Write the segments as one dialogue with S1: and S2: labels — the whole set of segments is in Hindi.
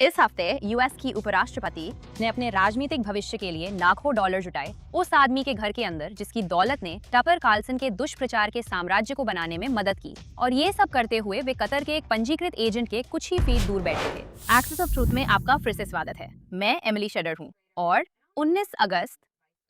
S1: इस हफ्ते यूएस की उपराष्ट्रपति ने अपने राजनीतिक भविष्य के लिए लाखों डॉलर जुटाए उस आदमी के घर के अंदर जिसकी दौलत ने टकर कार्लसन के दुष्प्रचार के साम्राज्य को बनाने में मदद की। और ये सब करते हुए वे कतर के एक पंजीकृत एजेंट के कुछ ही फीट दूर बैठे थे। एक्सेस ऑफ ट्रूथ में आपका फिर से स्वागत है। मैं एमिली शेडर हूँ और 19 अगस्त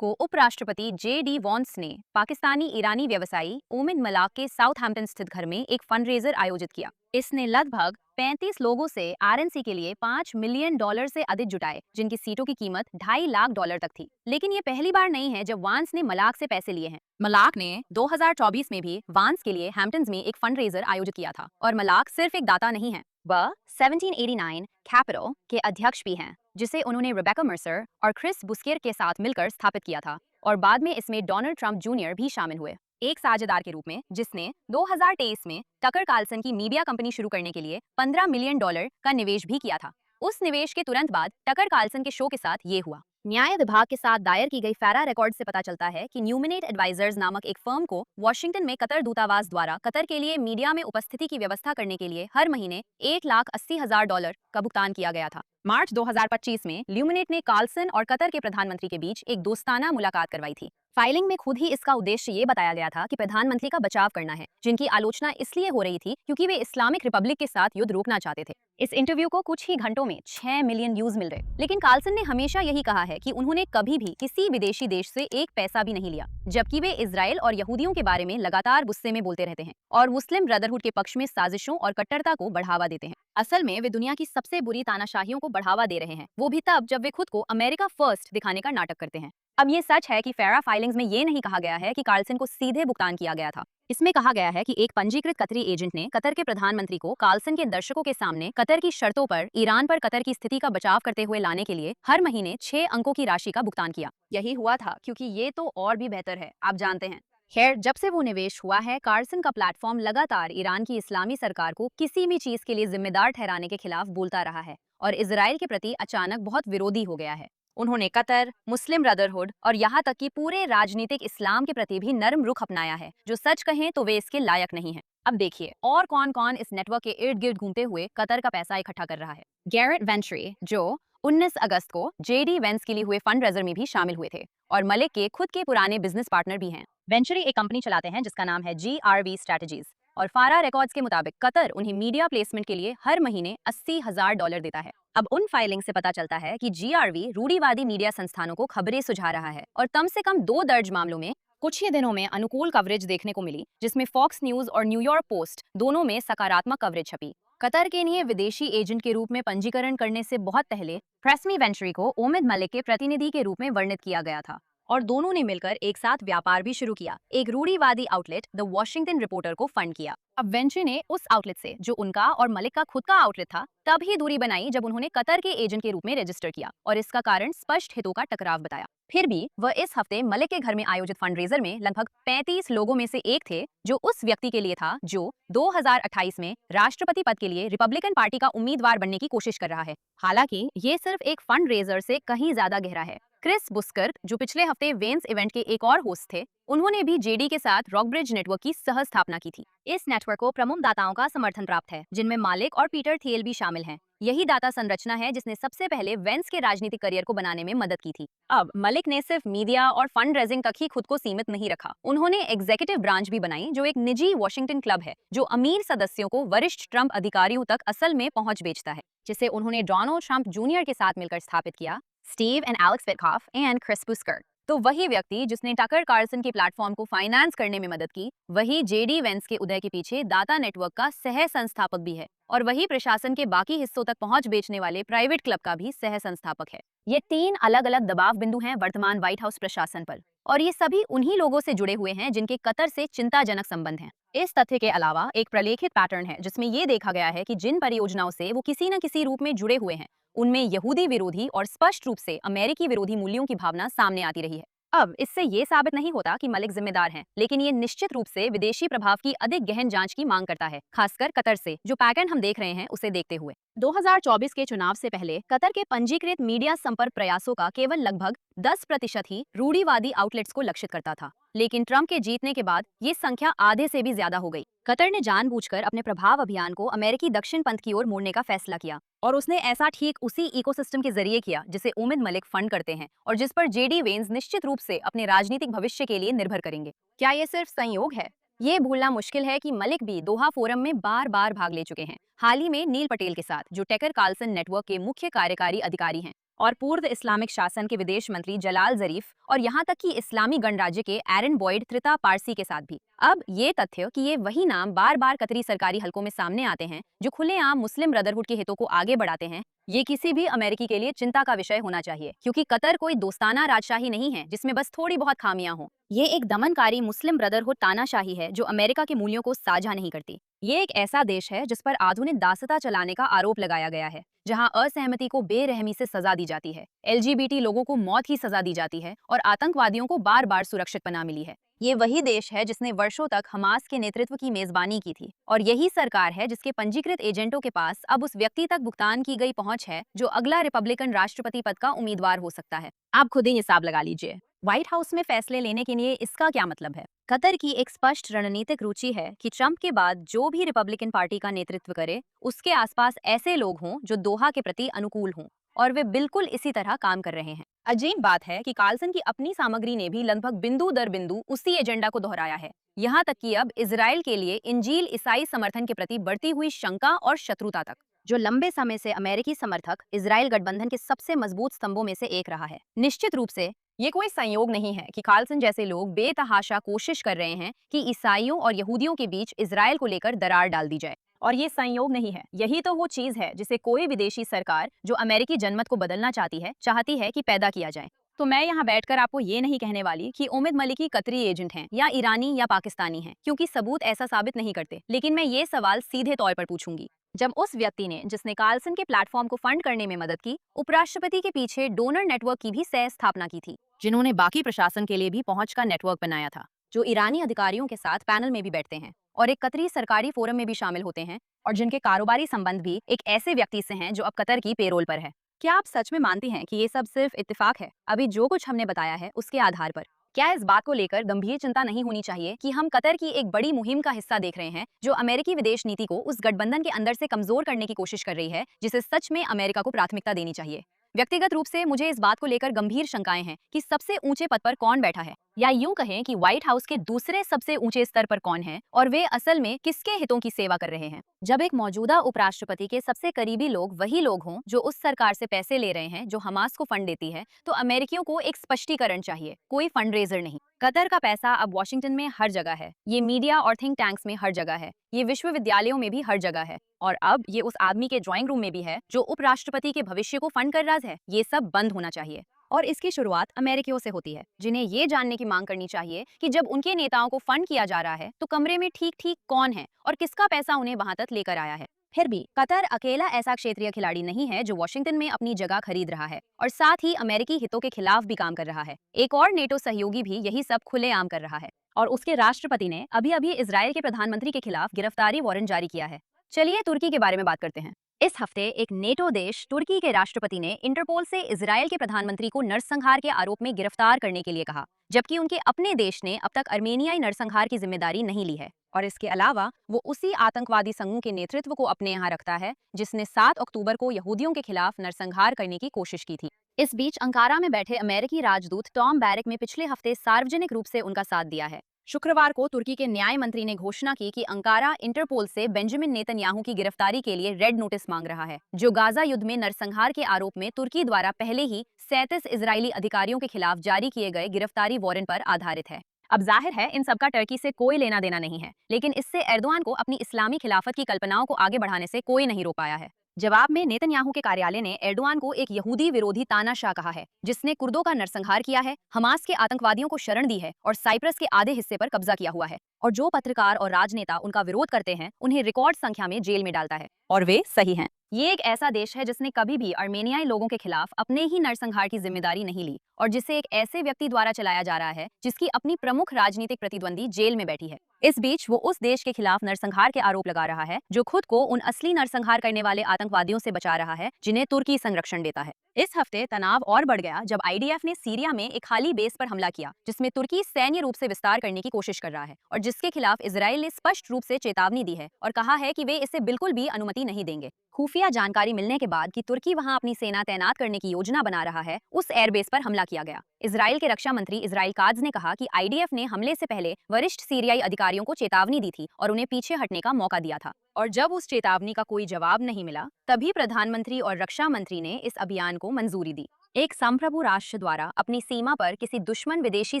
S1: को उपराष्ट्रपति जे.डी. वॉन्स ने पाकिस्तानी ईरानी व्यवसायी ओमिन मलाक के साउथहैम्पटन स्थित घर में एक फंडरेजर आयोजित किया। इसने लगभग 35 लोगों से आरएनसी के लिए $5 मिलियन से अधिक जुटाए, जिनकी सीटों की कीमत $2.5 लाख तक थी। लेकिन ये पहली बार नहीं है जब वांस ने मलाक से पैसे लिए हैं। मलाक ने 2024 में भी वांस के लिए हैम्पटन्स में एक फंडरेजर आयोजित किया था। और मलाक सिर्फ एक दाता नहीं है, वह 1789 कैपिटल के अध्यक्ष भी हैं, जिसे उन्होंने रेबेका मर्सर और क्रिस बुस्केर के साथ मिलकर स्थापित किया था। और बाद में इसमें डोनाल्ड ट्रंप जूनियर भी शामिल हुए, एक साझेदार के रूप में, जिसने 2023 में टकर कार्लसन की मीडिया कंपनी शुरू करने के लिए $15 मिलियन का निवेश भी किया था। उस निवेश के तुरंत बाद टकर कार्लसन के शो के साथ ये हुआ। न्याय विभाग के साथ दायर की गई फैरा रिकॉर्ड से पता चलता है कि न्यूमिनेट एडवाइजर्स नामक एक फर्म को वॉशिंगटन में कतर दूतावास द्वारा कतर के लिए मीडिया में उपस्थिति की व्यवस्था करने के लिए हर महीने $1,80,000 का भुगतान किया गया था। मार्च 2025 में ल्यूमिनेट ने कार्लसन और कतर के प्रधानमंत्री के बीच एक दोस्ताना मुलाकात करवाई थी। फाइलिंग में खुद ही इसका उद्देश्य ये बताया गया था कि प्रधानमंत्री का बचाव करना है, जिनकी आलोचना इसलिए हो रही थी क्योंकि वे इस्लामिक रिपब्लिक के साथ युद्ध रोकना चाहते थे। इस इंटरव्यू को कुछ ही घंटों में 6 मिलियन व्यूज मिल रहे। लेकिन कार्लसन ने हमेशा यही कहा है कि उन्होंने कभी भी किसी विदेशी देश से एक पैसा भी नहीं लिया, जबकि वे इजराइल और यहूदियों के बारे में लगातार गुस्से में बोलते रहते हैं और मुस्लिम ब्रदरहुड के पक्ष में साजिशों और कट्टरता को बढ़ावा देते हैं। असल में वे दुनिया की सबसे बुरी तानाशाहियों को बढ़ावा दे रहे हैं, वो भी तब जब वे खुद को अमेरिका फर्स्ट दिखाने का नाटक करते हैं। अब ये सच है कि फेरा फाइलिंग्स में ये नहीं कहा गया है कि कार्लसन को सीधे भुगतान किया गया था। इसमें कहा गया है कि एक पंजीकृत कतरी एजेंट ने कतर के प्रधानमंत्री को कार्लसन के दर्शकों के सामने कतर की शर्तों पर ईरान पर कतर की स्थिति का बचाव करते हुए लाने के लिए हर महीने 6 अंकों की राशि का भुगतान किया। यही हुआ था, क्योंकि ये तो और भी बेहतर है, आप जानते हैं। खैर, जब से वो निवेश हुआ है, कार्लसन का प्लेटफॉर्म लगातार ईरान की इस्लामी सरकार को किसी भी चीज के लिए जिम्मेदार ठहराने के खिलाफ बोलता रहा है और इजराइल के प्रति अचानक बहुत विरोधी हो गया है। उन्होंने कतर, मुस्लिम ब्रदरहुड और यहाँ तक कि पूरे राजनीतिक इस्लाम के प्रति भी नरम रुख अपनाया है, जो सच कहें तो वे इसके लायक नहीं है। अब देखिए और कौन कौन इस नेटवर्क के इर्द गिर्द घूमते हुए कतर का पैसा इकट्ठा कर रहा है। गैरेट वेंचरी, जो 19 अगस्त को जे.डी. वेंस के लिए हुए फंड रेजर में भी शामिल हुए थे और मलिक के खुद के पुराने बिजनेस पार्टनर भी हैं। वेंचरी एक कंपनी चलाते हैं जिसका नाम है GRV स्ट्रेटजीज और फारा रिकॉर्ड्स के मुताबिक कतर उन्हें मीडिया प्लेसमेंट के लिए हर महीने $80,000 देता है। अब उन फाइलिंग से पता चलता है कि GRV रूढ़िवादी मीडिया संस्थानों को खबरें सुझा रहा है और कम से कम 2 दर्ज मामलों में कुछ ही दिनों में अनुकूल कवरेज देखने को मिली, जिसमें फॉक्स न्यूज और न्यूयॉर्क पोस्ट दोनों में सकारात्मक कवरेज छपी। कतर के लिए विदेशी एजेंट के रूप में पंजीकरण करने से बहुत पहले प्रेस्मी वेंचरी को ओमिद मलिक के प्रतिनिधि के रूप में वर्णित किया गया था और दोनों ने मिलकर एक साथ व्यापार भी शुरू किया। एक रूढ़िवादी आउटलेट द वॉशिंगटन रिपोर्टर को फंड किया। अब वेंचरी ने उस आउटलेट से, जो उनका और मलिक का खुद का आउटलेट था, तब ही दूरी बनाई जब उन्होंने कतर के एजेंट के रूप में रजिस्टर किया और इसका कारण स्पष्ट हितों का टकराव बताया। फिर भी वह इस हफ्ते मलिक के घर में आयोजित फंडरेजर में लगभग 35 लोगों में से एक थे, जो उस व्यक्ति के लिए था जो 2028 में राष्ट्रपति पद के लिए रिपब्लिकन पार्टी का उम्मीदवार बनने की कोशिश कर रहा है। हालांकि ये सिर्फ एक फंडरेजर से कहीं ज्यादा गहरा है। क्रिस बुस्कर, जो पिछले हफ्ते वेंस इवेंट के एक और होस्ट थे, उन्होंने भी जेडी के साथ रॉकब्रिज नेटवर्क की सह स्थापना की थी। इस नेटवर्क को प्रमुख दाताओं का समर्थन प्राप्त है, जिनमें मालिक और पीटर थियल भी शामिल हैं। यही दाता संरचना है जिसने सबसे पहले वेंस के राजनीतिक करियर को बनाने में मदद की थी। अब मलिक ने सिर्फ मीडिया और फंड रेजिंग तक ही खुद को सीमित नहीं रखा, उन्होंने एग्जीक्यूटिव ब्रांच भी बनाई, जो एक निजी वॉशिंगटन क्लब है जो अमीर सदस्यों को वरिष्ठ ट्रंप अधिकारियों तक असल में पहुंच बेचता है, जिसे उन्होंने डोनाल्ड ट्रंप जूनियर के साथ मिलकर स्थापित किया। Steve and Alex Witkoff and Chris Buskirk. तो वही व्यक्ति जिसने टकर कार्लसन के प्लेटफॉर्म को फाइनेंस करने में मदद की, वही जे.डी. वेंस के उदय के पीछे दाता नेटवर्क का सह संस्थापक भी है और वही प्रशासन के बाकी हिस्सों तक पहुंच बेचने वाले प्राइवेट क्लब का भी सह संस्थापक है। ये 3 अलग अलग दबाव बिंदु हैं वर्तमान व्हाइट हाउस प्रशासन पर, और ये सभी उन्हीं लोगों से जुड़े हुए हैं जिनके कतर से चिंताजनक संबंध हैं। इस तथ्य के अलावा एक प्रलेखित पैटर्न है जिसमें ये देखा गया है कि जिन परियोजनाओं से वो किसी न किसी रूप में जुड़े हुए हैं, उनमें यहूदी विरोधी और स्पष्ट रूप से अमेरिकी विरोधी मूल्यों की भावना सामने आती रही है। अब इससे ये साबित नहीं होता कि मलिक जिम्मेदार हैं, लेकिन ये निश्चित रूप से विदेशी प्रभाव की अधिक गहन जांच की मांग करता है, खासकर कतर से, जो पैटर्न हम देख रहे हैं उसे देखते हुए। 2024 के चुनाव से पहले कतर के पंजीकृत मीडिया संपर्क प्रयासों का केवल लगभग 10% ही रूढ़िवादी आउटलेट्स को लक्षित करता था, लेकिन ट्रंप के जीतने के बाद ये संख्या आधे से भी ज्यादा हो गई। कतर ने जानबूझकर अपने प्रभाव अभियान को अमेरिकी दक्षिण पंथ की ओर मोड़ने का फैसला किया, और उसने ऐसा ठीक उसी इकोसिस्टम के जरिए किया जिसे उमिद मलिक फंड करते हैं और जिस पर जेडी वेंस निश्चित रूप से अपने राजनीतिक भविष्य के लिए निर्भर करेंगे। क्या ये सिर्फ संयोग है? ये भूलना मुश्किल है कि मलिक भी दोहा फोरम में बार बार भाग ले चुके हैं, हाल ही में नील पटेल के साथ, जो टकर कार्लसन नेटवर्क के मुख्य कार्यकारी अधिकारी हैं, और पूर्व इस्लामिक शासन के विदेश मंत्री जलाल जरीफ, और यहाँ तक कि इस्लामी गणराज्य के एरन बॉयड त्रिता पारसी के साथ भी। अब ये तथ्य कि ये वही नाम बार बार कतरी सरकारी हलकों में सामने आते हैं जो खुलेआम मुस्लिम ब्रदरहुड के हितों को आगे बढ़ाते हैं, ये किसी भी अमेरिकी के लिए चिंता का विषय होना चाहिए, क्योंकि कतर कोई दोस्ताना राजशाही नहीं है जिसमें बस थोड़ी बहुत खामियां हों। ये एक दमनकारी मुस्लिम ब्रदरहुड तानाशाही है जो अमेरिका के मूल्यों को साझा नहीं करती। ये एक ऐसा देश है जिस पर आधुनिक दासता चलाने का आरोप लगाया गया है, जहां असहमति को बेरहमी से सजा दी जाती है, LGBT लोगों को मौत की सजा दी जाती है और आतंकवादियों को बार बार सुरक्षित पनाह मिली है। ये वही देश है जिसने वर्षों तक हमास के नेतृत्व की मेजबानी की थी, और यही सरकार है जिसके पंजीकृत एजेंटों के पास अब उस व्यक्ति तक भुगतान की गई पहुंच है जो अगला रिपब्लिकन राष्ट्रपति पद का उम्मीदवार हो सकता है। आप खुद ही हिसाब लगा लीजिए, व्हाइट हाउस में फैसले लेने के लिए इसका क्या मतलब है। कतर की एक स्पष्ट रणनीतिक रुचि है कि ट्रंप के बाद जो भी रिपब्लिकन पार्टी का नेतृत्व करे, उसके आसपास ऐसे लोग हों जो दोहा के प्रति अनुकूल हों, और वे बिल्कुल इसी तरह काम कर रहे हैं। अजीब बात है कि कार्लसन की अपनी सामग्री ने भी लगभग बिंदु दर बिंदु उसी एजेंडा को दोहराया है, यहाँ तक कि अब इजराइल के लिए इंजील ईसाई समर्थन के प्रति बढ़ती हुई शंका और शत्रुता तक, जो लंबे समय से अमेरिकी समर्थक इजराइल गठबंधन के सबसे मजबूत स्तंभों में से एक रहा है। निश्चित रूप से ये कोई संयोग नहीं है कि कार्लसन जैसे लोग बेतहाशा कोशिश कर रहे हैं कि ईसाइयों और यहूदियों के बीच इजराइल को लेकर दरार डाल दी जाए, और ये संयोग नहीं है, यही तो वो चीज है जिसे कोई विदेशी सरकार जो अमेरिकी जनमत को बदलना चाहती है कि पैदा किया जाए। तो मैं यहाँ बैठकर आपको ये नहीं कहने वाली कि उमिद मलिकी कतरी एजेंट हैं या ईरानी या पाकिस्तानी हैं, क्योंकि सबूत ऐसा साबित नहीं करते, लेकिन मैं ये सवाल सीधे तौर पर पूछूंगी। जब उस व्यक्ति ने जिसने कार्लसन के प्लेटफॉर्म को फंड करने में मदद की, उपराष्ट्रपति के पीछे डोनर नेटवर्क की भी सह स्थापना की थी, जिन्होंने बाकी प्रशासन के लिए भी पहुंच का नेटवर्क बनाया था, जो ईरानी अधिकारियों के साथ पैनल में भी बैठते हैं और एक कतरी सरकारी फोरम में भी शामिल होते हैं, और जिनके कारोबारी संबंध भी एक ऐसे व्यक्ति से हैं जो अब कतर की पेरोल पर है। क्या आप सच में मानती हैं कि ये सब सिर्फ इत्तेफाक है, अभी जो कुछ हमने बताया है उसके आधार पर? क्या इस बात को लेकर गंभीर चिंता नहीं होनी चाहिए कि हम कतर की एक बड़ी मुहिम का हिस्सा देख रहे हैं जो अमेरिकी विदेश नीति को उस गठबंधन के अंदर से कमजोर करने की कोशिश कर रही है जिसे सच में अमेरिका को प्राथमिकता देनी चाहिए? व्यक्तिगत रूप से मुझे इस बात को लेकर गंभीर शंकाएं हैं कि सबसे ऊंचे पद पर कौन बैठा है, या यूं कहें कि व्हाइट हाउस के दूसरे सबसे ऊंचे स्तर पर कौन है, और वे असल में किसके हितों की सेवा कर रहे हैं। जब एक मौजूदा उपराष्ट्रपति के सबसे करीबी लोग वही लोग हों जो उस सरकार से पैसे ले रहे हैं जो हमास को फंड देती है, तो अमेरिकियों को एक स्पष्टीकरण चाहिए, कोई फंड रेजर नहीं। कतर का पैसा अब वॉशिंगटन में हर जगह है, ये मीडिया और थिंक टैंक्स में हर जगह है, ये विश्वविद्यालयों में भी हर जगह है, और अब ये उस आदमी के ड्राइंग रूम में भी है जो उपराष्ट्रपति के भविष्य को फंड कर रहा है। ये सब बंद होना चाहिए, और इसकी शुरुआत अमेरिकियों से होती है, जिन्हें ये जानने की मांग करनी चाहिए कि जब उनके नेताओं को फंड किया जा रहा है तो कमरे में ठीक ठीक कौन है और किसका पैसा उन्हें वहां तक लेकर आया है। फिर भी कतर अकेला ऐसा क्षेत्रीय खिलाड़ी नहीं है जो वॉशिंगटन में अपनी जगह खरीद रहा है और साथ ही अमेरिकी हितों के खिलाफ भी काम कर रहा है। एक और नेटो सहयोगी भी यही सब खुलेआम कर रहा है, और उसके राष्ट्रपति ने अभी अभी इजराइल के प्रधानमंत्री के खिलाफ गिरफ्तारी वारंट जारी किया है। चलिए तुर्की के बारे में बात करते हैं। इस हफ्ते एक नेटो देश तुर्की के राष्ट्रपति ने इंटरपोल से इजराइल के प्रधानमंत्री को नरसंहार के आरोप में गिरफ्तार करने के लिए कहा, जबकि उनके अपने देश ने अब तक अर्मेनियाई नरसंहार की जिम्मेदारी नहीं ली है, और इसके अलावा वो उसी आतंकवादी समूह के नेतृत्व को अपने यहाँ रखता है जिसने 7 अक्टूबर को यहूदियों के खिलाफ नरसंहार करने की कोशिश की थी। इस बीच अंकारा में बैठे अमेरिकी राजदूत टॉम बैरक ने पिछले हफ्ते सार्वजनिक रूप से उनका साथ दिया है। शुक्रवार को तुर्की के न्याय मंत्री ने घोषणा की कि अंकारा इंटरपोल से बेंजामिन नेतन्याहू की गिरफ्तारी के लिए रेड नोटिस मांग रहा है, जो गाजा युद्ध में नरसंहार के आरोप में तुर्की द्वारा पहले ही 37 इजरायली अधिकारियों के खिलाफ जारी किए गए गिरफ्तारी वारंट पर आधारित है। अब जाहिर है इन सबका टर्की से कोई लेना देना नहीं है, लेकिन इससे एर्दोआन को अपनी इस्लामी खिलाफत की कल्पनाओं को आगे बढ़ाने से कोई नहीं रोक पाया है। जवाब में नेतन्याहू के कार्यालय ने एर्दोआन को एक यहूदी विरोधी तानाशाह कहा है, जिसने कुर्दों का नरसंहार किया है, हमास के आतंकवादियों को शरण दी है और साइप्रस के आधे हिस्से पर कब्जा किया हुआ है, और जो पत्रकार और राजनेता उनका विरोध करते हैं उन्हें रिकॉर्ड संख्या में जेल में डालता है, और वे सही हैं। ये एक ऐसा देश है जिसने कभी भी अर्मेनियाई लोगों के खिलाफ अपने ही नरसंहार की जिम्मेदारी नहीं ली, और जिसे एक ऐसे व्यक्ति द्वारा चलाया जा रहा है जिसकी अपनी प्रमुख राजनीतिक प्रतिद्वंदी जेल में बैठी है। इस बीच वो उस देश के खिलाफ नरसंहार के आरोप लगा रहा है जो खुद को उन असली नरसंहार करने वाले आतंकवादियों से बचा रहा है जिन्हें तुर्की संरक्षण देता है। इस हफ्ते तनाव और बढ़ गया जब आईडीएफ ने सीरिया में एक खाली बेस पर हमला किया जिसमें तुर्की सैन्य रूप से विस्तार करने की कोशिश कर रहा है और जिसके खिलाफ इजराइल ने स्पष्ट रूप से चेतावनी दी है और कहा है कि वे इसे बिल्कुल भी अनुमति नहीं देंगे। खुफिया जानकारी मिलने के बाद कि तुर्की वहां अपनी सेना तैनात करने की योजना बना रहा है, उस एयरबेस पर हमला किया गया। इजराइल के रक्षा मंत्री इजराइल काज ने कहा कि आईडीएफ ने हमले से पहले वरिष्ठ सीरियाई अधिकारियों को चेतावनी दी थी और उन्हें पीछे हटने का मौका दिया था, और जब उस चेतावनी का कोई जवाब नहीं मिला तभी प्रधानमंत्री और रक्षा मंत्री ने इस अभियान को मंजूरी दी। एक संप्रभु राष्ट्र द्वारा अपनी सीमा पर किसी दुश्मन विदेशी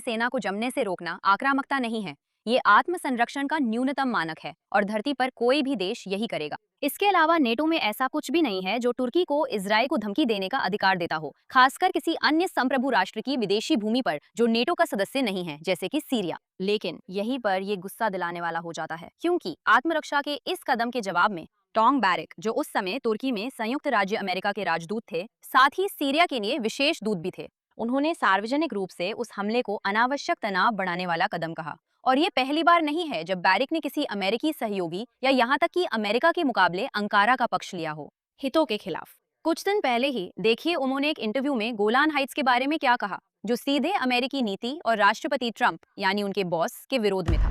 S1: सेना को जमने से रोकना आक्रामकता नहीं है, ये आत्मसंरक्षण का न्यूनतम मानक है और धरती पर कोई भी देश यही करेगा। इसके अलावा नेटो में ऐसा कुछ भी नहीं है जो तुर्की को इजराइल को धमकी देने का अधिकार देता हो, खासकर किसी अन्य संप्रभु राष्ट्र की विदेशी भूमि पर जो नेटो का सदस्य नहीं है, जैसे कि सीरिया। लेकिन यहीं पर ये गुस्सा दिलाने वाला हो जाता है क्योंकि आत्मरक्षा के इस कदम के जवाब में टॉम बैरिक, जो उस समय तुर्की में संयुक्त राज्य अमेरिका के राजदूत थे, साथ ही सीरिया के लिए विशेष दूत भी थे, उन्होंने सार्वजनिक रूप से उस हमले को अनावश्यक तनाव बढ़ाने वाला कदम कहा। और ये पहली बार नहीं है जब बैरिक ने किसी अमेरिकी सहयोगी या यहाँ तक कि अमेरिका के मुकाबले अंकारा का पक्ष लिया हो हितों के खिलाफ। कुछ दिन पहले ही देखिए उन्होंने एक इंटरव्यू में गोलान हाइट्स के बारे में क्या कहा, जो सीधे अमेरिकी नीति और राष्ट्रपति ट्रंप यानी उनके बॉस के विरोध में था।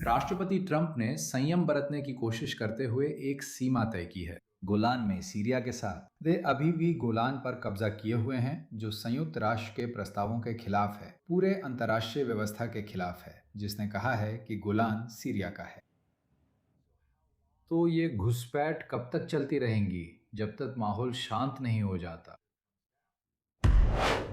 S2: राष्ट्रपति ट्रंप ने संयम बरतने की कोशिश करते हुए एक सीमा तय की है। गोलान में सीरिया के साथ वे अभी भी गोलान पर कब्जा किए हुए हैं, जो संयुक्त राष्ट्र के प्रस्तावों के खिलाफ है, पूरे अंतर्राष्ट्रीय व्यवस्था के खिलाफ है, जिसने कहा है कि गोलान सीरिया का है। तो ये घुसपैठ कब तक चलती रहेंगी, जब तक माहौल शांत नहीं हो जाता।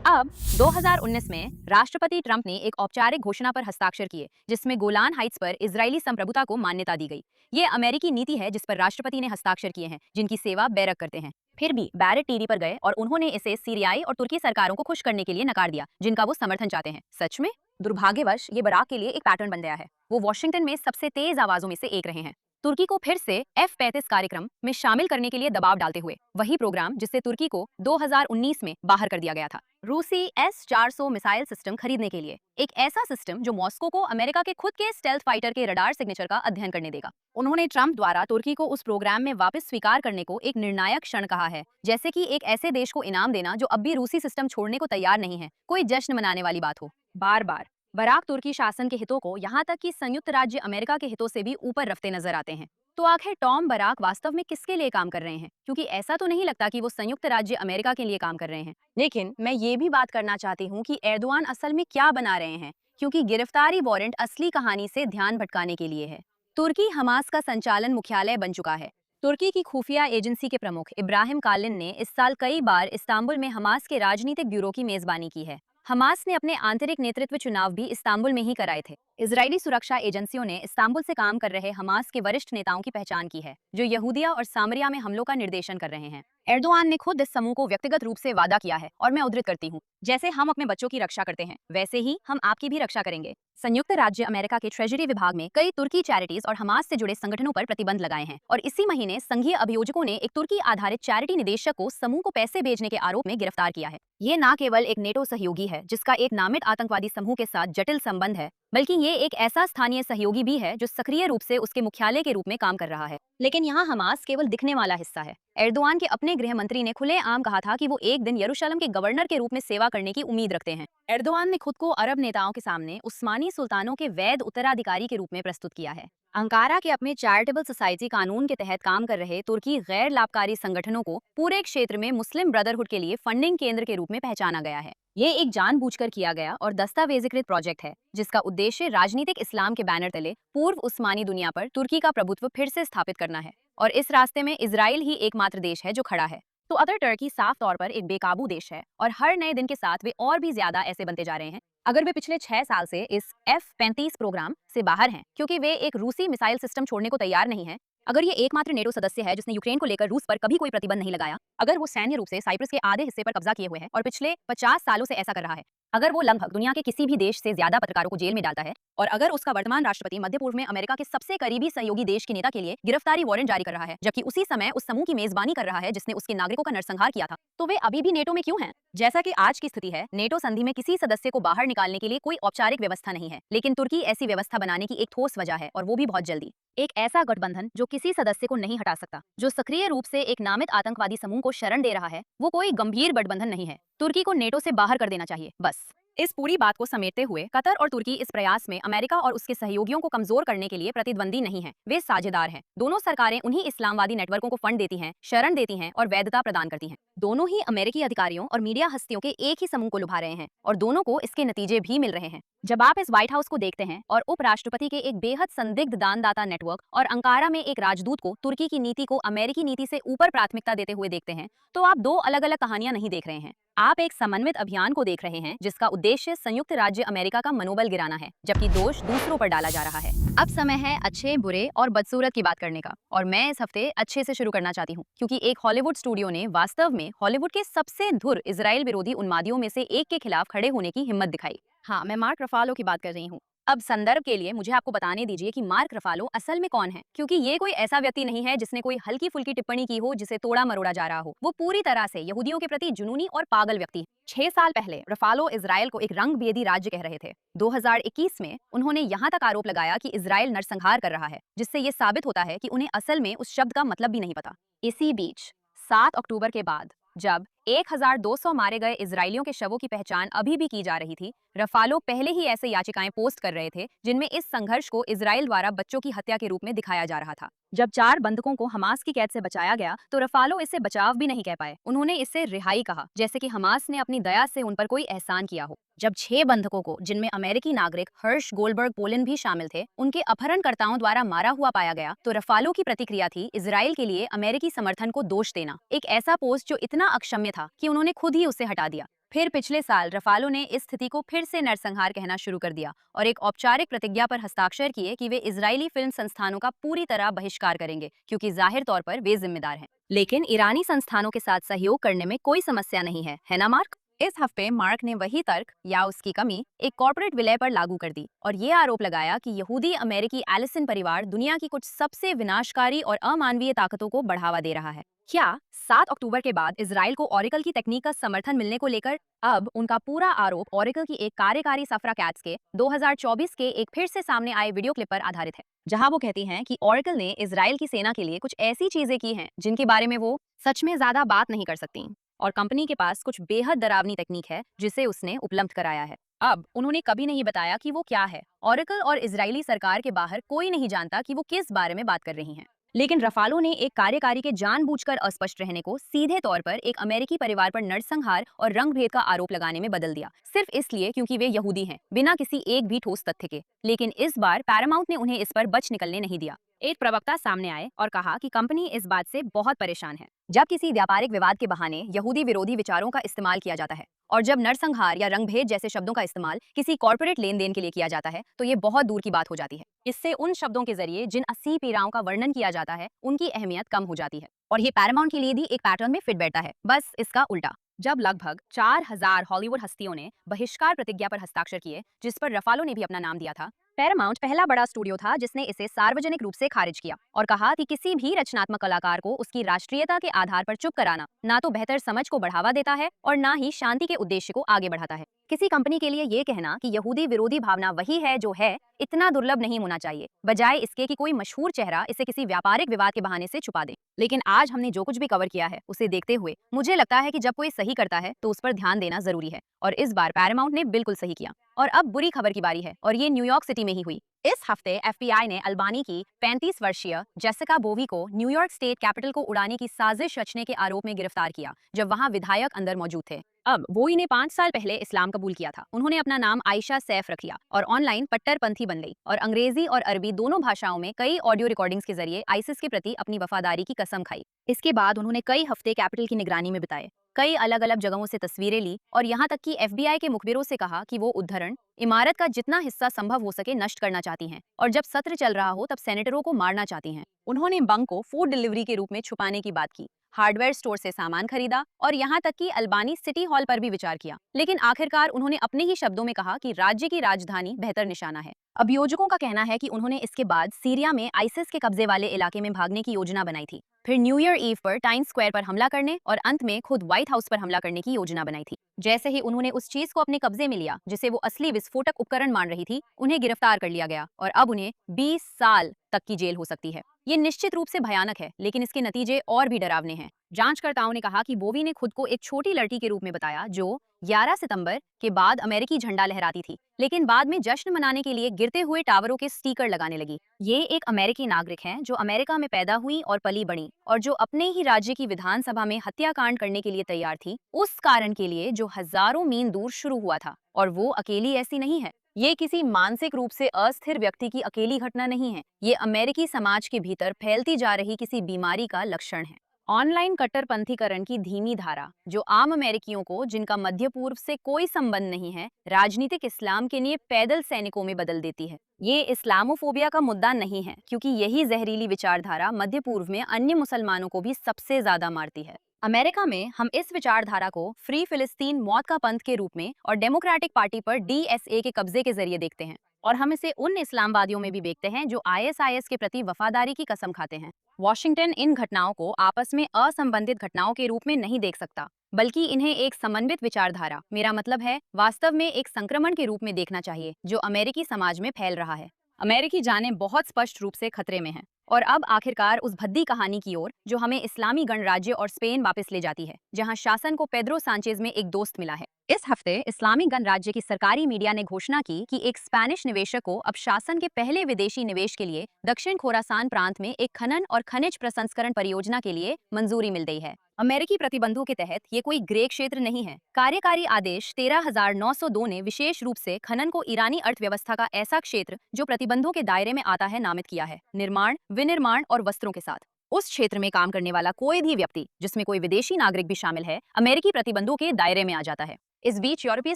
S1: अब 2019 में राष्ट्रपति ट्रंप ने एक औपचारिक घोषणा पर हस्ताक्षर किए जिसमें गोलान हाइट्स पर इजरायली संप्रभुता को मान्यता दी गई। ये अमेरिकी नीति है जिस पर राष्ट्रपति ने हस्ताक्षर किए हैं, जिनकी सेवा बैरक करते हैं। फिर भी बैरेट टीवी पर गए और उन्होंने इसे सीरियाई और तुर्की सरकारों को खुश करने के लिए नकार दिया जिनका वो समर्थन चाहते हैं। सच में दुर्भाग्यवश ये बराक के लिए एक पैटर्न बन गया है। वो वॉशिंगटन में सबसे तेज आवाजों में से एक रहे हैं, तुर्की को फिर से F-35 कार्यक्रम में शामिल करने के लिए दबाव डालते हुए, वही प्रोग्राम जिससे तुर्की को 2019 में बाहर कर दिया गया था। रूसी S-400 मिसाइल सिस्टम खरीदने के लिए, एक ऐसा सिस्टम जो मॉस्को को अमेरिका के खुद के स्टेल्थ फाइटर के रडार सिग्नेचर का अध्ययन करने देगा। उन्होंने ट्रंप द्वारा तुर्की को उस प्रोग्राम में वापस स्वीकार करने को एक निर्णायक क्षण कहा है, जैसे कि एक ऐसे देश को इनाम देना जो अब भी रूसी सिस्टम छोड़ने को तैयार नहीं है, कोई जश्न मनाने वाली बात हो। बार बार बराक तुर्की शासन के हितों को यहाँ तक कि संयुक्त राज्य अमेरिका के हितों से भी ऊपर रखते नजर आते हैं। तो आखिर टॉम बराक वास्तव में किसके लिए काम कर रहे हैं, क्योंकि ऐसा तो नहीं लगता कि वो संयुक्त राज्य अमेरिका के लिए काम कर रहे हैं। लेकिन मैं ये भी बात करना चाहती हूँ कि एर्दोआन असल में क्या बना रहे हैं, क्योंकि गिरफ्तारी वारंट असली कहानी से ध्यान भटकाने के लिए है। तुर्की हमास का संचालन मुख्यालय बन चुका है। तुर्की की खुफिया एजेंसी के प्रमुख इब्राहिम कालिन ने इस साल कई बार इस्तांबुल में हमास के राजनीतिक ब्यूरो की मेजबानी की है। हमास ने अपने आंतरिक नेतृत्व चुनाव भी इस्तांबुल में ही कराए थे। इजरायली सुरक्षा एजेंसियों ने इस्तांबुल से काम कर रहे हमास के वरिष्ठ नेताओं की पहचान की है, जो यहूदिया और सामरिया में हमलों का निर्देशन कर रहे हैं। एर्दोआन ने खुद इस समूह को व्यक्तिगत रूप से वादा किया है, और मैं उद्धृत करती हूँ, जैसे हम अपने बच्चों की रक्षा करते हैं वैसे ही हम आपकी भी रक्षा करेंगे। संयुक्त राज्य अमेरिका के ट्रेजरी विभाग में कई तुर्की चैरिटीज और हमास से जुड़े संगठनों पर प्रतिबंध लगाए हैं, और इसी महीने संघीय अभियोजकों ने एक तुर्की आधारित चैरिटी निदेशक को समूह को पैसे भेजने के आरोप में गिरफ्तार किया है। ये न केवल एक नेटो सहयोगी है जिसका एक नामित आतंकवादी समूह के साथ जटिल संबंध है, बल्कि ये एक ऐसा स्थानीय सहयोगी भी है जो सक्रिय रूप से उसके मुख्यालय के रूप में काम कर रहा है। लेकिन यहाँ हमास केवल दिखने वाला हिस्सा है। एर्दोआन के अपने गृह मंत्री ने खुलेआम कहा था कि वो एक दिन यरूशलेम के गवर्नर के रूप में सेवा करने की उम्मीद रखते हैं। एर्दोआन ने खुद को अरब नेताओं के सामने उस्मानी सुल्तानों के वैध उत्तराधिकारी के रूप में प्रस्तुत किया है। अंकारा के अपने चैरिटेबल सोसाइटी कानून के तहत काम कर रहे तुर्की गैर लाभकारी संगठनों को पूरे क्षेत्र में मुस्लिम ब्रदरहुड के लिए फंडिंग केंद्र के रूप में पहचाना गया है। ये एक जानबूझकर किया गया और दस्तावेजीकृत प्रोजेक्ट है जिसका उद्देश्य राजनीतिक इस्लाम के बैनर तले पूर्व उस्मानी दुनिया पर तुर्की का प्रभुत्व फिर से स्थापित करना है, और इस रास्ते में इजराइल ही एकमात्र देश है जो खड़ा है। तो अगर टर्की साफ तौर पर एक बेकाबू देश है और हर नए दिन के साथ वे और भी ज्यादा ऐसे बनते जा रहे हैं, अगर वे पिछले 6 साल से इस F-35 प्रोग्राम से बाहर हैं क्योंकि वे एक रूसी मिसाइल सिस्टम छोड़ने को तैयार नहीं है, अगर ये एकमात्र नेटो सदस्य है जिसने यूक्रेन को लेकर रूस पर कभी कोई प्रतिबंध नहीं लगाया, अगर वो सैन्य रूप से साइप्रस के आधे हिस्से पर कब्जा किए हुए है और पिछले 50 सालों से ऐसा कर रहा है, अगर वो लगभग दुनिया के किसी भी देश से ज्यादा पत्रकारों को जेल में डालता है, और अगर उसका वर्तमान राष्ट्रपति मध्य पूर्व में अमेरिका के सबसे करीबी सहयोगी देश के नेता के लिए गिरफ्तारी वारंट जारी कर रहा है, जबकि उसी समय उस समूह की मेजबानी कर रहा है जिसने उसके नागरिकों का नरसंहार किया था, तो वे अभी भी नेटो में क्यों हैं? जैसा कि आज की स्थिति है, नेटो संधि में किसी सदस्य को बाहर निकालने के लिए कोई औपचारिक व्यवस्था नहीं है, लेकिन तुर्की ऐसी व्यवस्था बनाने की एक ठोस वजह है, और वो भी बहुत जल्दी। एक ऐसा गठबंधन जो किसी सदस्य को नहीं हटा सकता, जो सक्रिय रूप से एक नामित आतंकवादी समूह को शरण दे रहा है, वो कोई गंभीर गठबंधन नहीं है। तुर्की को नेटो से बाहर कर देना चाहिए, बस। इस पूरी बात को समेटते हुए कतर और तुर्की इस प्रयास में अमेरिका और उसके सहयोगियों को कमजोर करने के लिए प्रतिद्वंदी नहीं है, वे साझेदार हैं। दोनों सरकारें उन्हीं इस्लामवादी नेटवर्कों को फंड देती हैं, शरण देती हैं और वैधता प्रदान करती हैं। दोनों ही अमेरिकी अधिकारियों और मीडिया हस्तियों के एक ही समूह को लुभा रहे हैं, और दोनों को इसके नतीजे भी मिल रहे हैं। जब आप इस व्हाइट हाउस को देखते हैं और उपराष्ट्रपति के एक बेहद संदिग्ध दानदाता नेटवर्क और अंकारा में एक राजदूत को तुर्की की नीति को अमेरिकी नीति से ऊपर प्राथमिकता देते हुए देखते हैं, तो आप दो अलग अलग कहानियां नहीं देख रहे हैं। आप एक समन्वित अभियान को देख रहे हैं जिसका उद्देश्य संयुक्त राज्य अमेरिका का मनोबल गिराना है, जबकि दोष दूसरों पर डाला जा रहा है। अब समय है अच्छे, बुरे और बदसूरत की बात करने का, और मैं इस हफ्ते अच्छे से शुरू करना चाहती हूँ, क्योंकि एक हॉलीवुड स्टूडियो ने वास्तव में हॉलीवुड के सबसे धुर इजराइल विरोधी उन्मादियों में से एक के खिलाफ खड़े होने की हिम्मत दिखाई। हाँ, मैं मार्क रफालो की बात कर रही हूँ। अब संदर्भ के लिए मुझे आपको बताने दीजिए कि मार्क रफालो असल में कौन है, क्योंकि ये कोई ऐसा व्यक्ति नहीं है जिसने कोई हल्की फुल्की टिप्पणी की हो जिसे तोड़ा मरोड़ा जा रहा हो। वो पूरी तरह से यहूदियों के प्रति जुनूनी और पागल व्यक्ति है। 6 साल पहले रफालो इजराइल को एक रंगभेदी राज्य कह रहे थे। 2021 में उन्होंने यहाँ तक आरोप लगाया कि इजराइल नरसंहार कर रहा है, जिससे ये साबित होता है कि उन्हें असल में उस शब्द का मतलब भी नहीं पता। इसी बीच 7 अक्टूबर के बाद, जब 1200 मारे गए इजरायलियों के शवों की पहचान अभी भी की जा रही थी, रफालो पहले ही ऐसे याचिकाएं पोस्ट कर रहे थे जिनमें इस संघर्ष को इजराइल द्वारा बच्चों की हत्या के रूप में दिखाया जा रहा था। जब 4 बंधकों को हमास की कैद से बचाया गया, तो रफालो इससे बचाव भी नहीं कह पाए। उन्होंने इससे रिहाई कहा, जैसे कि हमास ने अपनी दया से उन पर कोई एहसान किया हो। जब 6 बंधकों को, जिनमें अमेरिकी नागरिक हर्ष गोल्डबर्ग पोलिन भी शामिल थे, उनके अपहरणकर्ताओं द्वारा मारा हुआ पाया गया, तो रफालो की प्रतिक्रिया थी इजराइल के लिए अमेरिकी समर्थन को दोष देना। एक ऐसा पोस्ट जो इतना अक्षम्य था कि उन्होंने खुद ही उसे हटा दिया। फिर पिछले साल रफालो ने इस स्थिति को फिर से नरसंहार कहना शुरू कर दिया और एक औपचारिक प्रतिज्ञा पर हस्ताक्षर किए कि वे इजरायली फिल्म संस्थानों का पूरी तरह बहिष्कार करेंगे, क्योंकि जाहिर तौर पर वे जिम्मेदार हैं। लेकिन ईरानी संस्थानों के साथ सहयोग करने में कोई समस्या नहीं है ना मार्क? इस हफ्ते मार्क ने वही तर्क या उसकी कमी एक कॉर्पोरेट विलय पर लागू कर दी और ये आरोप लगाया कि यहूदी अमेरिकी एलिसन परिवार दुनिया की कुछ सबसे विनाशकारी और अमानवीय ताकतों को बढ़ावा दे रहा है। क्या 7 अक्टूबर के बाद इजराइल को ओरेकल की तकनीक का समर्थन मिलने को लेकर अब उनका पूरा आरोप ओरेकल की एक कार्यकारी सफरा कैट्स के 2024 के एक फिर से सामने आए वीडियो क्लिप पर आधारित है, जहां वो कहती हैं कि ओरेकल ने इजराइल की सेना के लिए कुछ ऐसी चीजें की हैं जिनके बारे में वो सच में ज्यादा बात नहीं कर सकती, और कंपनी के पास कुछ बेहद डरावनी तकनीक है जिसे उसने उपलब्ध कराया है। अब उन्होंने कभी नहीं बताया कि वो क्या है। ओरेकल और इजरायली सरकार के बाहर कोई नहीं जानता कि वो किस बारे में बात कर रही हैं। लेकिन रफालो ने एक कार्यकारी के जानबूझकर अस्पष्ट रहने को सीधे तौर पर एक अमेरिकी परिवार पर नरसंहार और रंगभेद का आरोप लगाने में बदल दिया, सिर्फ इसलिए क्योंकि वे यहूदी हैं, बिना किसी एक भी ठोस तथ्य के। लेकिन इस बार पैरामाउंट ने उन्हें इस पर बच निकलने नहीं दिया। एक प्रवक्ता सामने आए और कहा कि कंपनी इस बात से बहुत परेशान है जब किसी व्यापारिक विवाद के बहाने यहूदी विरोधी विचारों का इस्तेमाल किया जाता है, और जब नरसंहार या रंगभेद जैसे शब्दों का इस्तेमाल किसी कॉर्पोरेट लेन देन के लिए किया जाता है, तो ये बहुत दूर की बात हो जाती है। इससे उन शब्दों के जरिए जिन 80 पीड़ाओं का वर्णन किया जाता है उनकी अहमियत कम हो जाती है, और ये पैरामाउंट के लिए भी एक पैटर्न में फिट बैठता है, बस इसका उल्टा। जब लगभग 4000 हॉलीवुड हस्तियों ने बहिष्कार प्रतिज्ञा पर हस्ताक्षर किए, जिस पर रफालो ने भी अपना नाम दिया था, पैरामाउंट पहला बड़ा स्टूडियो था जिसने इसे सार्वजनिक रूप से खारिज किया और कहा कि किसी भी रचनात्मक कलाकार को उसकी राष्ट्रीयता के आधार पर चुप कराना ना तो बेहतर समझ को बढ़ावा देता है और ना ही शांति के उद्देश्य को आगे बढ़ाता है। किसी कंपनी के लिए ये कहना कि यहूदी विरोधी भावना वही है जो है, इतना दुर्लभ नहीं होना चाहिए, बजाय इसके कि कोई मशहूर चेहरा इसे किसी व्यापारिक विवाद के बहाने से छुपा दे। लेकिन आज हमने जो कुछ भी कवर किया है उसे देखते हुए मुझे लगता है कि जब कोई सही करता है तो उस पर ध्यान देना जरूरी है, और इस बार पैरामाउंट ने बिल्कुल सही किया। और अब बुरी खबर की बारी है, और ये न्यूयॉर्क सिटी में ही हुई। इस हफ्ते एफबीआई ने अल्बानी की 35 वर्षीय जेसिका बोवी को न्यूयॉर्क स्टेट कैपिटल को उड़ाने की साजिश रचने के आरोप में गिरफ्तार किया, जब वहां विधायक अंदर मौजूद थे। अब बोवी ने 5 साल पहले इस्लाम कबूल किया था। उन्होंने अपना नाम आयशा सैफ रख लिया और ऑनलाइन कट्टरपंथी बन गई, और अंग्रेजी और अरबी दोनों भाषाओं में कई ऑडियो रिकॉर्डिंग्स के जरिए आईसिस के प्रति अपनी वफादारी की कसम खाई। इसके बाद उन्होंने कई हफ्ते कैपिटल की निगरानी में बिताए, कई अलग अलग जगहों से तस्वीरें ली, और यहाँ तक कि एफबीआई के मुखबिरों से कहा कि वो उद्धरण इमारत का जितना हिस्सा संभव हो सके नष्ट करना चाहती हैं, और जब सत्र चल रहा हो तब सेनेटरों को मारना चाहती हैं। उन्होंने बंक को फूड डिलीवरी के रूप में छुपाने की बात की, हार्डवेयर स्टोर से सामान खरीदा, और यहाँ तक कि अल्बानी सिटी हॉल पर भी विचार किया। लेकिन आखिरकार उन्होंने अपने ही शब्दों में कहा कि राज्य की राजधानी बेहतर निशाना है। अभियोजकों का कहना है कि उन्होंने इसके बाद सीरिया में आईसिस के कब्जे वाले इलाके में भागने की योजना बनाई थी, फिर न्यू ईयर ईव पर टाइम्स स्क्वायर पर हमला करने और अंत में खुद व्हाइट हाउस पर हमला करने की योजना बनाई थी। जैसे ही उन्होंने उस चीज को अपने कब्जे में लिया जिसे वो असली विस्फोटक उपकरण मान रही थी, उन्हें गिरफ्तार कर लिया गया और अब उन्हें 20 साल तक की जेल हो सकती है। ये निश्चित रूप से भयानक है, लेकिन इसके नतीजे और भी डरावने हैं। जांचकर्ताओं ने कहा कि बोवी ने खुद को एक छोटी लड़की के रूप में बताया जो 11 सितंबर के बाद अमेरिकी झंडा लहराती थी, लेकिन बाद में जश्न मनाने के लिए गिरते हुए टावरों के स्टिकर लगाने लगी। ये एक अमेरिकी नागरिक हैं जो अमेरिका में पैदा हुई और पली बड़ी और जो अपने ही राज्य की विधानसभा में हत्याकांड करने के लिए तैयार थी, उस कारण के लिए जो हजारों मील दूर शुरू हुआ था। और वो अकेली ऐसी नहीं है। ये किसी मानसिक रूप से अस्थिर व्यक्ति की अकेली घटना नहीं है। ये अमेरिकी समाज के भीतर फैलती जा रही किसी बीमारी का लक्षण है। ऑनलाइन कट्टरपंथीकरण की धीमी धारा जो आम अमेरिकियों को, जिनका मध्य पूर्व से कोई संबंध नहीं है, राजनीतिक इस्लाम के लिए पैदल सैनिकों में बदल देती है। ये इस्लामोफोबिया का मुद्दा नहीं है, क्योंकि यही जहरीली विचारधारा मध्य पूर्व में अन्य मुसलमानों को भी सबसे ज्यादा मारती है। अमेरिका में हम इस विचारधारा को फ्री फिलिस्तीन मौत का पंथ के रूप में और डेमोक्रेटिक पार्टी पर डीएसए के कब्जे के जरिए देखते हैं, और हम इसे उन इस्लामवादियों में भी देखते हैं जो आईएसआईएस के प्रति वफादारी की कसम खाते हैं। वॉशिंगटन इन घटनाओं को आपस में असंबंधित घटनाओं के रूप में नहीं देख सकता, बल्कि इन्हें एक समन्वित विचारधारा, मेरा मतलब है वास्तव में एक संक्रमण के रूप में देखना चाहिए जो अमेरिकी समाज में फैल रहा है। अमेरिकी जानें बहुत स्पष्ट रूप से खतरे में हैं। और अब आखिरकार उस भद्दी कहानी की ओर जो हमें इस्लामी गणराज्य और स्पेन वापस ले जाती है, जहां शासन को पेड्रो सांचेज में एक दोस्त मिला है। इस हफ्ते इस्लामी गणराज्य की सरकारी मीडिया ने घोषणा की कि एक स्पेनिश निवेशक को अब शासन के पहले विदेशी निवेश के लिए दक्षिण खोरासान प्रांत में एक खनन और खनिज प्रसंस्करण परियोजना के लिए मंजूरी मिल गई है। अमेरिकी प्रतिबंधों के तहत ये कोई ग्रे क्षेत्र नहीं है। कार्यकारी आदेश 13,902 ने विशेष रूप से खनन को ईरानी अर्थव्यवस्था का ऐसा क्षेत्र जो प्रतिबंधों के दायरे में आता है नामित किया है। निर्माण, विनिर्माण और वस्त्रों के साथ उस क्षेत्र में काम करने वाला कोई भी व्यक्ति, जिसमें कोई विदेशी नागरिक भी शामिल है, अमेरिकी प्रतिबंधों के दायरे में आ जाता है। इस बीच यूरोपीय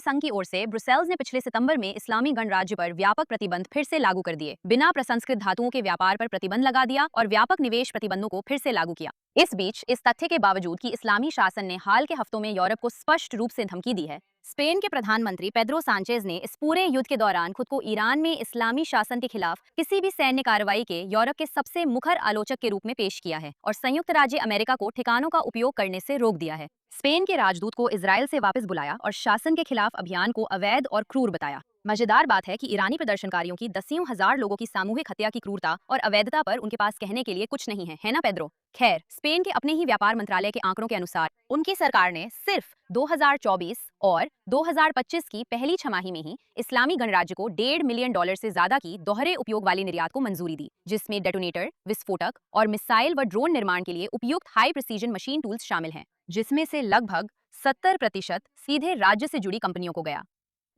S1: संघ की ओर से ब्रुसेल्स ने पिछले सितंबर में इस्लामी गणराज्य पर व्यापक प्रतिबंध फिर से लागू कर दिए, बिना प्रसंस्कृत धातुओं के व्यापार पर प्रतिबंध लगा दिया और व्यापक निवेश प्रतिबंधों को फिर से लागू किया। इस बीच इस तथ्य के बावजूद कि इस्लामी शासन ने हाल के हफ्तों में यूरोप को स्पष्ट रूप से धमकी दी है, स्पेन के प्रधानमंत्री पेड्रो सांचेज ने इस पूरे युद्ध के दौरान खुद को ईरान में इस्लामी शासन के खिलाफ किसी भी सैन्य कार्रवाई के यूरोप के सबसे मुखर आलोचक के रूप में पेश किया है और संयुक्त राज्य अमेरिका को ठिकानों का उपयोग करने से रोक दिया है। स्पेन के राजदूत को इजराइल से वापस बुलाया और शासन के खिलाफ अभियान को अवैध और क्रूर बताया। मजेदार बात है कि ईरानी प्रदर्शनकारियों की दसियों हजार लोगों की सामूहिक हत्या की क्रूरता और अवैधता पर उनके पास कहने के लिए कुछ नहीं है ना पेड्रो? खैर, स्पेन के अपने ही व्यापार मंत्रालय के आंकड़ों के अनुसार उनकी सरकार ने सिर्फ 2024 और 2025 की पहली छमाही में ही इस्लामी गणराज्य को $1.5 मिलियन से ज्यादा की दोहरे उपयोग वाली निर्यात को मंजूरी दी, जिसमें डेटोनेटर, विस्फोटक और मिसाइल व ड्रोन निर्माण के लिए उपयुक्त हाई प्रिसीजन मशीन टूल्स शामिल हैं, जिसमें से लगभग 70% सीधे राज्य से जुड़ी कंपनियों को गया।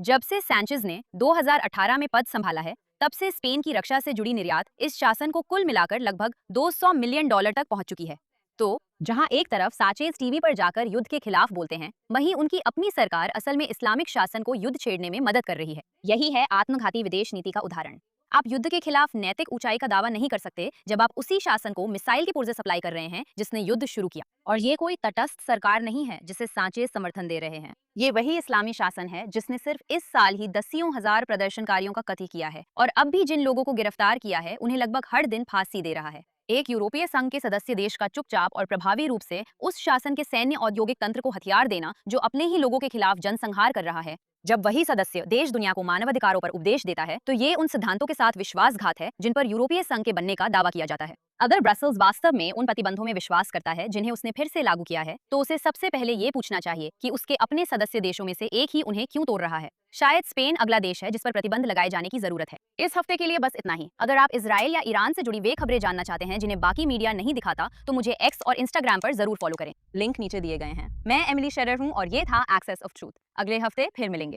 S1: जब से सैंचेज ने 2018 में पद संभाला है, तब से स्पेन की रक्षा से जुड़ी निर्यात इस शासन को कुल मिलाकर लगभग $200 मिलियन तक पहुंच चुकी है। तो जहां एक तरफ सांचेज टीवी पर जाकर युद्ध के खिलाफ बोलते हैं, वहीं उनकी अपनी सरकार असल में इस्लामिक शासन को युद्ध छेड़ने में मदद कर रही है। यही है आत्मघाती विदेश नीति का उदाहरण। आप युद्ध के खिलाफ नैतिक ऊंचाई का दावा नहीं कर सकते जब आप उसी शासन को मिसाइल के पुर्जे सप्लाई कर रहे हैं जिसने युद्ध शुरू किया। और ये कोई तटस्थ सरकार नहीं है जिसे सांचेज समर्थन दे रहे हैं। ये वही इस्लामी शासन है जिसने सिर्फ इस साल ही दसियों हजार प्रदर्शनकारियों का कत्ल किया है और अब भी जिन लोगों को गिरफ्तार किया है उन्हें लगभग हर दिन फांसी दे रहा है। एक यूरोपीय संघ के सदस्य देश का चुपचाप और प्रभावी रूप से उस शासन के सैन्य औद्योगिक तंत्र को हथियार देना जो अपने ही लोगों के खिलाफ जनसंहार कर रहा है, जब वही सदस्य देश दुनिया को मानवाधिकारों पर उपदेश देता है, तो ये उन सिद्धांतों के साथ विश्वासघात है जिन पर यूरोपीय संघ के बनने का दावा किया जाता है। अगर ब्रसेल्स वास्तव में उन प्रतिबंधों में विश्वास करता है जिन्हें उसने फिर से लागू किया है, तो उसे सबसे पहले ये पूछना चाहिए कि उसके अपने सदस्य देशों में से एक ही उन्हें क्यों तोड़ रहा है। शायद स्पेन अगला देश है जिस पर प्रतिबंध लगाए जाने की जरूरत है। इस हफ्ते के लिए बस इतना ही। अगर आप इजराइल या ईरान से जुड़ी वे खबरें जानना चाहते हैं जिन्हें बाकी मीडिया नहीं दिखाता, तो मुझे एक्स और इंस्टाग्राम पर जरूर फॉलो करें। लिंक नीचे दिए गए हैं। मैं एमिली शेरर हूँ और ये था एक्सेस ऑफ ट्रूथ। अगले हफ्ते फिर मिलेंगे।